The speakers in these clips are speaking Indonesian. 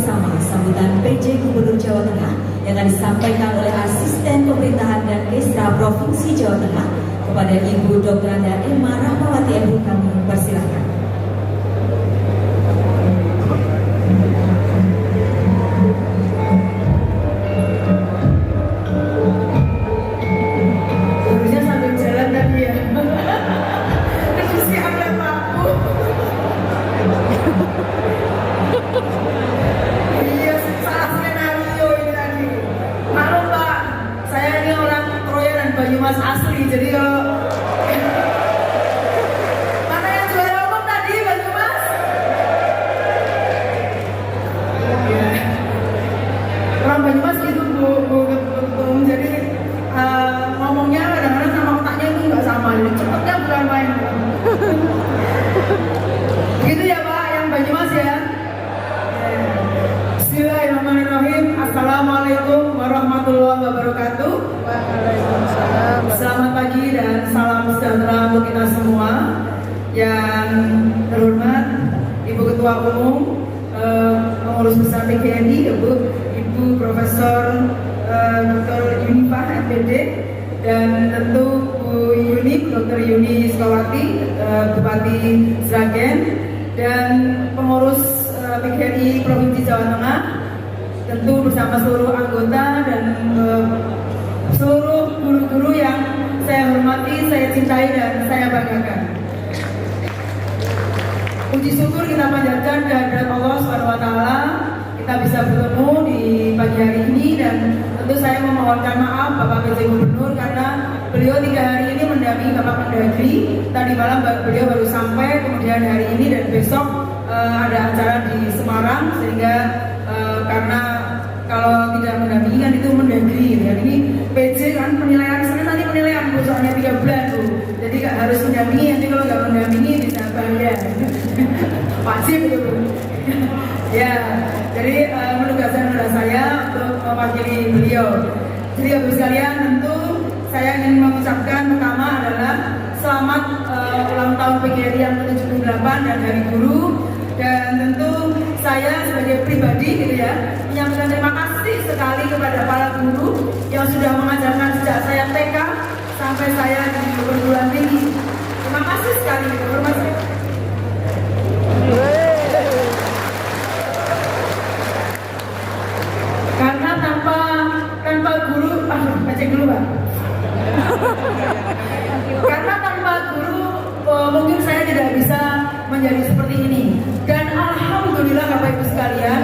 bersama sambutan PJ Gubernur Jawa Tengah yang akan disampaikan oleh Asisten Pemerintahan dan Kesra Provinsi Jawa Tengah kepada Ibu Dr. Anda Emma Rahmawati MPU. Kami persilahkan. Banyumas asli, jadi kalau mana yang juara umum tadi Banyumas? Ya. Orang Banyumas gitu bu, jadi ngomongnya kadang-kadang sama otaknya itu nggak sama, jadi cepetnya bukan main. Gitu ya Pak, yang Banyumas ya. Bismillahirrahmanirrahim. Assalamualaikum warahmatullahi wabarakatuh. Waalaikumsalam. Selamat pagi dan salam sejahtera untuk kita semua. Yang terhormat Ibu Ketua Umum Pengurus Besar PGRI, Ibu Profesor Dr. Yunifah MPD, dan tentu Bu Yuni, Dr. Yuni Sukawati, Bupati Sragen, dan pengurus PGRI Provinsi Jawa Tengah, tentu bersama seluruh anggota dan seluruh guru-guru yang saya hormati, saya cintai, dan saya banggakan. Puji syukur kita panjatkan kehadirat Allah SWT, kita bisa bertemu di pagi hari ini, dan tentu saya memohonkan maaf Bapak PJ Gubernur karena beliau 3 hari ini mendampingi Bapak Mendagri. Tadi malam beliau baru sampai, kemudian hari ini dan besok ada acara di Semarang, sehingga karena kalau tidak mendampingi kan itu Mendagri gitu. Dan ini PJ kan penilaian Senin, nanti penilaian Bu, soalnya 3 bulan tuh, jadi gak harus mendampingi, nanti kalau nggak mendampingi bisa bayar. Wajib gitu. Ya, jadi menugaskan saya untuk mewakili beliau. Jadi Ibu sekalian, tentu saya ingin mengucapkan pertama adalah selamat ulang tahun PGRI yang ke-78 dan Hari Guru. Dan tentu saya sebagai pribadi gitu ya, menyampaikan terima kasih sekali kepada para guru yang sudah mengajarkan sejak saya TK sampai saya di perguruan tinggi. Terima kasih sekali gitu, hormat. Karena tanpa guru, baca dulu Pak. Karena tanpa guru mungkin saya tidak bisa menjadi seperti ini. Dan alhamdulillah Bapak Ibu sekalian,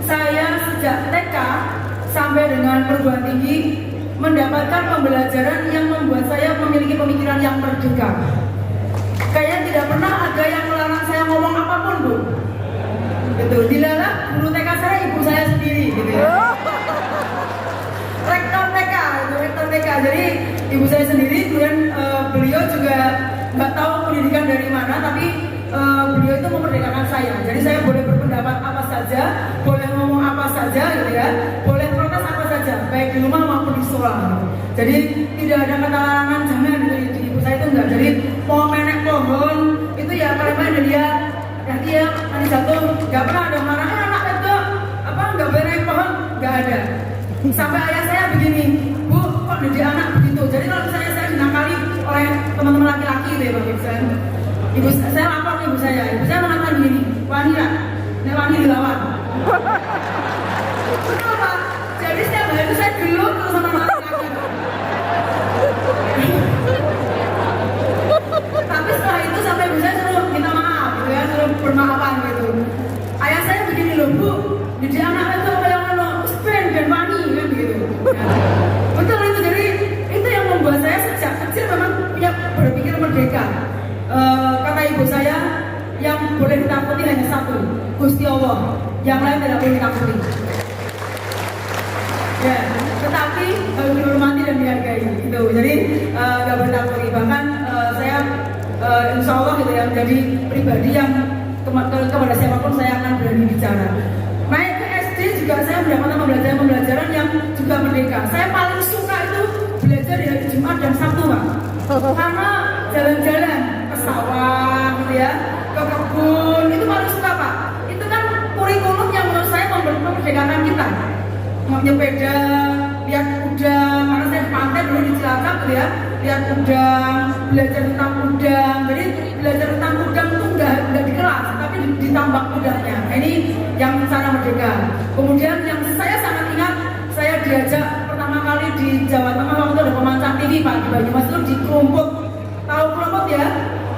saya sejak TK sampai dengan perguruan tinggi mendapatkan pembelajaran yang membuat saya memiliki pemikiran yang merdeka. Kayak tidak pernah ada yang melarang saya ngomong apapun, Bu. Gitu. Dilalah guru TK saya ibu saya sendiri gitu ya. Rektor TK. Jadi ibu saya sendiri, kemudian beliau juga nggak tahu pendidikan dari mana, tapi beliau itu memerdekakan saya. Jadi saya boleh berpendapat apa saja, boleh ngomong apa saja gitu ya, boleh protes apa saja, baik di rumah maupun di sekolah. Jadi tidak ada kata larangan, jangan gitu. Ibu saya itu enggak. Jadi mau menek pohon itu ya paling-paling dia nanti ya nanti jatuh, nggak pernah ada marah anak itu apa nggak boleh naik pohon, nggak ada. Sampai ayah saya begini, Bu, kok didik anak begitu. Jadi kalau misalnya saya dinakali oleh teman-teman laki-laki gitu ya Pak Ibsen, ibu saya lapor ke ibu saya mengatakan begini, wani lah, nek wani dilawan. Kenapa? Jadi setiap hari itu saya gelut terus sama laki-laki. Tapi setelah itu sampai ibu saya suruh minta maaf gitu ya, suruh bermaafan gitu. Ayah saya begini loh, Bu, didik anak itu apa yang spend dan wani kan begitu. Betul itu, jadi itu yang membuat saya sejak kecil memang punya berpikir merdeka. Kata ibu saya, yang boleh ditakuti hanya satu, Gusti Allah, yang lain tidak boleh ditakuti. Ya, tetapi harus dihormati dan dihargai gitu. Jadi nggak boleh ditakuti. Bahkan saya insya Allah gitu ya, menjadi pribadi yang kepada siapapun saya akan berani bicara. Naik ke SD juga saya mendapatkan pembelajaran yang juga merdeka. Saya paling suka itu belajar di hari Jumat dan Sabtu Pak, karena jalan-jalan ke sawah gitu ya, ke kebun, itu paling suka Pak. Itu kan kurikulum yang menurut saya memerdekakan kita. Mau nyepeda, lihat udang, karena saya di pantai dulu di Cilacap gitu ya, lihat udang, belajar tentang udang. Jadi belajar tentang udang itu nggak di kelas, tapi di tambak udangnya. Nah, ini yang sana merdeka. Kemudian yang saya sangat ingat, saya diajak pertama kali di Jawa Tengah waktu ada pemancar TV Pak di Banyumas itu di Kelompok. Tahu Kelompok ya?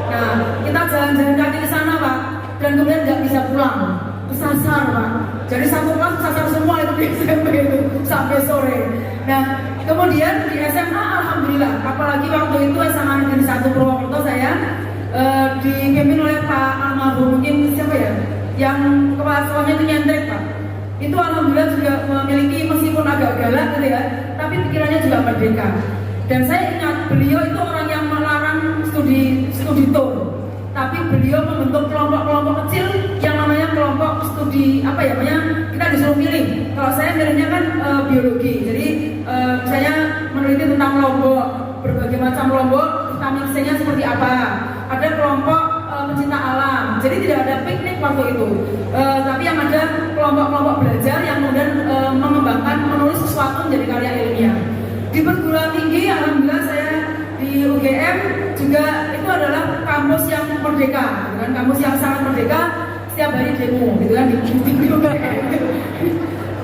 Nah, kita jalan-jalan kaki ke sana Pak, dan kemudian nggak bisa pulang, kesasar Pak. Jadi satu kelas kesasar semua itu di SMP itu sampai sore. Nah, kemudian di SMA alhamdulillah, apalagi waktu itu SMA Negeri 1 Purwokerto saya dipimpin oleh Pak almarhum, mungkin siapa ya, yang kepala sekolahnya itu nyentrik Pak. Itu alhamdulillah juga memiliki, meskipun agak galak gitu ya, tapi pikirannya juga merdeka. Dan saya ingat beliau itu orang yang melarang studi tour, tapi beliau membentuk kelompok-kelompok kecil yang namanya kelompok studi apa ya namanya, kita disuruh milih. Kalau saya milihnya kan biologi, jadi saya meneliti tentang lombok, berbagai macam lombok, vitamin C-nya seperti apa. Ada kelompok pencinta alam, jadi tidak ada piknik waktu itu, tapi yang ada kelompok-kelompok belajar yang kemudian mengembangkan menulis sesuatu menjadi karya ilmiah. Di perguruan tinggi, alhamdulillah saya di UGM juga itu adalah kampus yang merdeka, gitu kan? Kampus yang sangat merdeka, setiap hari demo, gitu kan? Di UGM.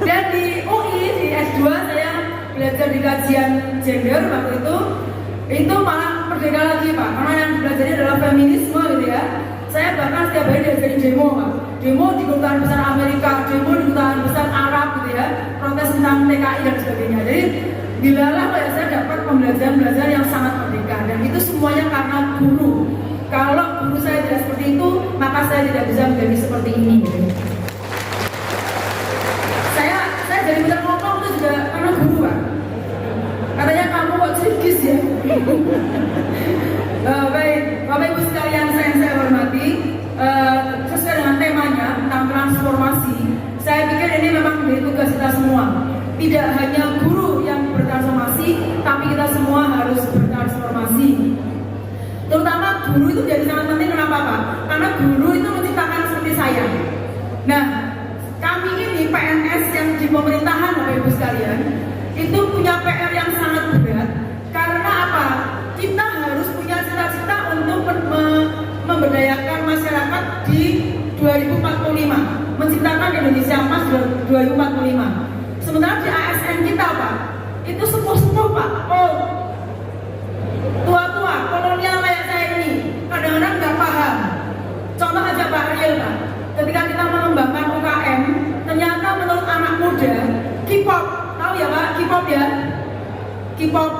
Dan di UI di S2 saya belajar di kajian gender waktu itu malah merdeka lagi Pak, karena yang belajarnya adalah feminisme gitu ya. Saya bahkan setiap hari diajarin demo Pak, demo di kedutaan besar Amerika, demo di kedutaan besar Arab gitu ya, protes tentang TKI dan sebagainya. Jadi dilalah saya dapat pembelajaran yang sangat merdeka, dan itu semuanya karena guru. Kalau guru saya tidak seperti itu, maka saya tidak bisa menjadi seperti ini gitu. Saya jadi minta ngomong itu juga karena guru Pak. Katanya kamu kok cerdas ya. Baik, Bapak Ibu sekalian saya hormati, sesuai dengan temanya tentang transformasi, saya pikir ini memang menjadi tugas kita semua. Tidak hanya guru yang bertransformasi, tapi kita semua harus bertransformasi. Terutama guru itu jadi sangat penting. Kenapa Pak? Karena guru itu menciptakan seperti saya. Nah, kami ini PNS yang di pemerintahan Bapak Ibu sekalian, itu punya PR yang sangat berat. Karena apa? Kita harus punya cita-cita untuk memberdayakan masyarakat di 2045, menciptakan Indonesia Emas 2045. Sementara di ASN kita Pak, itu sepuh-sepuh Pak, tua-tua, kolonial kayak saya ini, kadang-kadang nggak paham. Contoh aja Pak Ariel Pak, ketika kita mengembangkan UKM, ternyata menurut anak muda, K-pop, tahu ya Pak, K-pop ya? K-pop.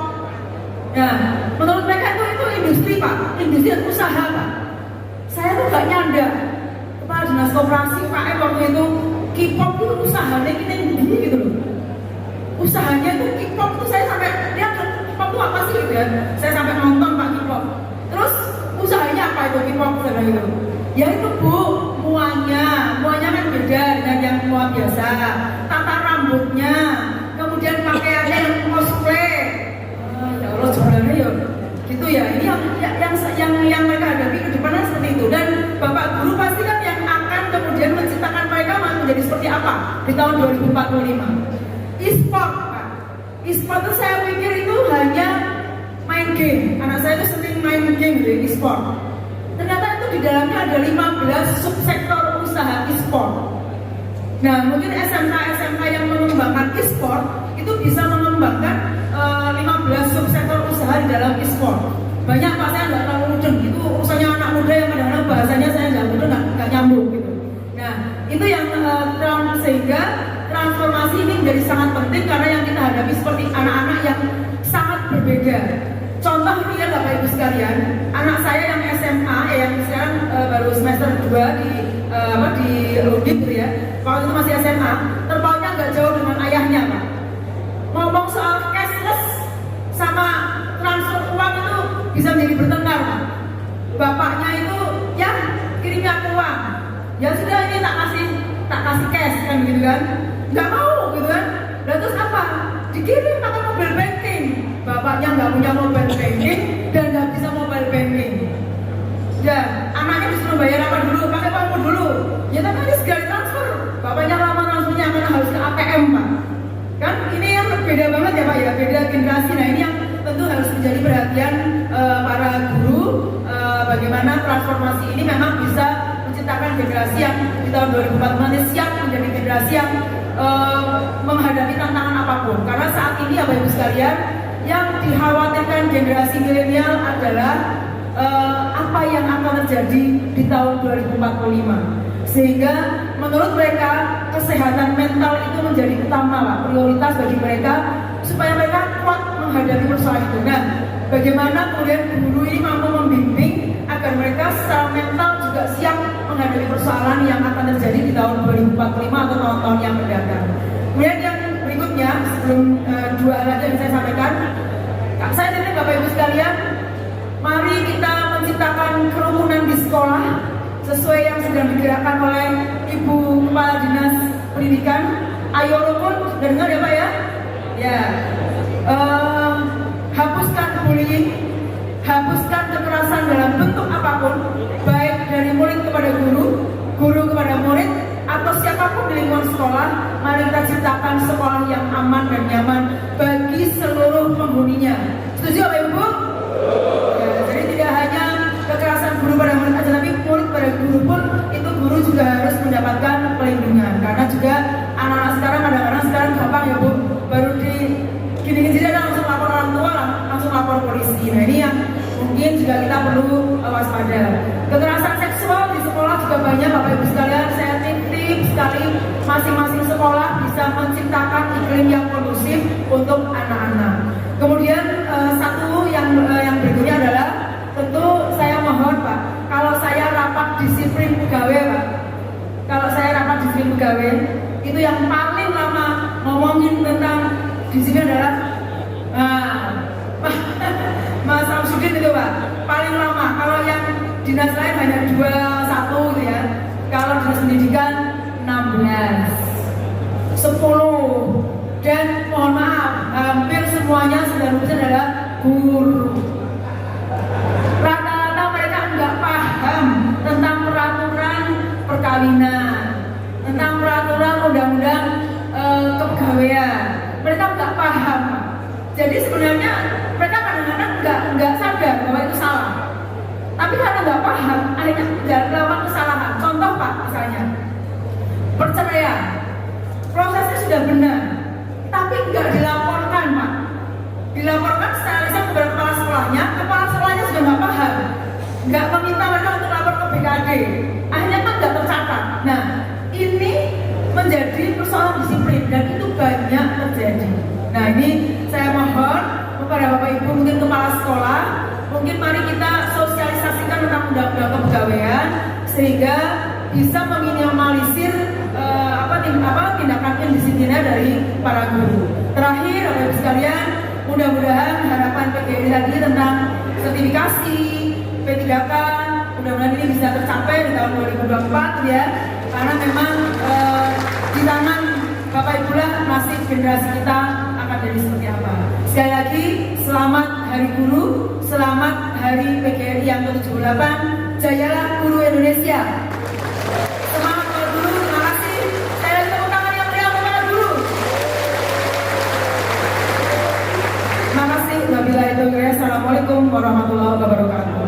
Nah, menurut mereka itu industri Pak, industri dan usaha Pak. Saya tuh nggak nyandar. Kepala Dinas Koperasi UKM waktu itu, K-pop itu usahanya kita gitu loh. Usahanya itu K-pop itu saya sampai lihat K-pop itu apa sih gitu ya. Saya sampai nonton Pak K-pop. Terus usahanya apa itu K-pop saya gitu. Ya itu Bu, muanya kan beda dengan yang mua biasa. Tata rambutnya, kemudian pakaiannya yang cosplay. Ya Allah sebenarnya ya gitu ya. Ini yang mereka hadapi ke depannya seperti itu. Dan Bapak Guru pasti kan yang akan kemudian menciptakan mereka menjadi seperti apa di tahun 2045. E-sport Pak, e-sport itu saya pikir itu hanya main game. Anak saya itu sering main game gitu, e-sport. Ternyata itu di dalamnya ada 15 subsektor usaha e-sport. Nah, mungkin SMK yang mengembangkan e-sport itu bisa mengembangkan 15 subsektor usaha di dalam e-sport. Banyak Pak, saya nggak tahu mudeng. Itu urusannya anak muda yang kadang-kadang bahasanya saya nggak mudeng, nggak nyambung gitu. Nah, itu yang sehingga transformasi ini menjadi sangat penting karena yang kita hadapi seperti anak-anak yang sangat berbeda. Contoh ini ya Bapak Ibu sekalian, anak saya yang SMA, yang sekarang baru semester 2 di Undip gitu ya. Waktu itu masih SMA, terpautnya nggak jauh dengan ayahnya Pak. Ngomong soal cashless sama transfer uang itu bisa menjadi bertengkar Pak. Bapaknya itu ya kirimnya uang, ya sudah ini tak kasih cash kan gitu kan, nggak mau gitu kan. Dan terus apa? Dikirim pakai mobile banking. Bapaknya nggak punya mobile banking dan nggak bisa mobile banking. Ya, anaknya disuruh bayar apa dulu? Pakai PAMU dulu. Ya tapi ini segala transfer. Bapaknya lama transfernya karena harus ke generasi. Nah, ini yang tentu harus menjadi perhatian para guru, bagaimana transformasi ini memang bisa menciptakan generasi yang di tahun 2045 nanti siap menjadi generasi yang menghadapi tantangan apapun. Karena saat ini Bapak Ibu sekalian, yang dikhawatirkan generasi milenial adalah apa yang akan terjadi di tahun 2045. Sehingga menurut mereka kesehatan mental itu menjadi utama, Pak, prioritas bagi mereka supaya mereka kuat menghadapi persoalan itu. Nah, bagaimana kemudian guru ini mampu membimbing agar mereka secara mental juga siap menghadapi persoalan yang akan terjadi di tahun 2045 atau tahun-tahun yang mendatang. Kemudian yang berikutnya, sebelum dua hal lagi yang saya sampaikan, saya titip Bapak Ibu sekalian, mari kita menciptakan kerukunan di sekolah sesuai yang sedang digerakkan oleh Ibu Kepala Dinas Pendidikan. Ayo rukun, dengar ya Pak ya? Ya, hapuskan bullying, hapuskan kekerasan dalam bentuk apapun, baik dari murid kepada guru, guru kepada murid, atau siapapun di lingkungan sekolah. Mari kita ciptakan sekolah yang aman dan nyaman bagi seluruh penghuninya. Setuju Bapak Ibu? Ya, jadi tidak hanya kekerasan guru pada murid saja, tapi murid pada guru pun itu guru juga harus mendapatkan pelindungan. Karena juga anak-anak sekarang kadang-kadang sekarang gampang ya Bu, baru di gini-gini aja langsung lapor orang tua, langsung lapor polisi. Nah, ini yang mungkin juga kita perlu waspada. Kekerasan seksual di sekolah juga banyak Bapak Ibu sekalian. Saya titip sekali masing-masing sekolah bisa menciptakan iklim yang kondusif untuk anak-anak. Kemudian satu yang berikutnya adalah tentu saya mohon Pak, kalau saya rapat disiplin pegawai Pak, kalau saya rapat disiplin pegawai itu yang paling lama ngomongin tentang disiplin adalah Mas Samsudin itu Pak, paling lama. Kalau yang dinas lain hanya 21 gitu ya. Kalau dinas pendidikan 16, 10, dan mohon maaf, hampir semuanya 90% adalah guru. Rata-rata mereka nggak paham tentang peraturan perkawinan, tentang peraturan undang-undang kepegawaian. Mereka nggak paham. Jadi sebenarnya mereka kadang-kadang nggak sadar bahwa itu salah. Tapi karena nggak paham, akhirnya nggak melakukan kesalahan. Contoh Pak, misalnya perceraian, prosesnya sudah benar, tapi nggak dilaporkan Pak. Dilaporkan secara lisan kepada kepala sekolahnya sudah nggak paham, nggak meminta mereka untuk lapor ke BKD. Akhirnya kan nggak tercatat. Nah, ini menjadi persoalan disiplin dan itu banyak terjadi. Nah, ini saya mohon kepada Bapak Ibu, mungkin kepala sekolah, mungkin mari kita sosialisasikan tentang undang-undang kepegawaian sehingga bisa meminimalisir tindakan indisipliner dari para guru. Terakhir, Bapak Ibu sekalian, mudah-mudahan harapan PGRI tadi tentang sertifikasi P3K, mudah-mudahan ini bisa tercapai di tahun 2024 ya, karena memang di tangan Bapak Ibu lah nasib generasi kita akan jadi seperti apa. Sekali lagi, selamat Hari Guru, selamat Hari PGRI yang ke-78, jayalah guru Indonesia. Semangat para guru, terima kasih. Saya tepuk tangan yang meriah untuk para guru. Terima kasih. Wabillahi taufiq. Assalamualaikum warahmatullahi wabarakatuh.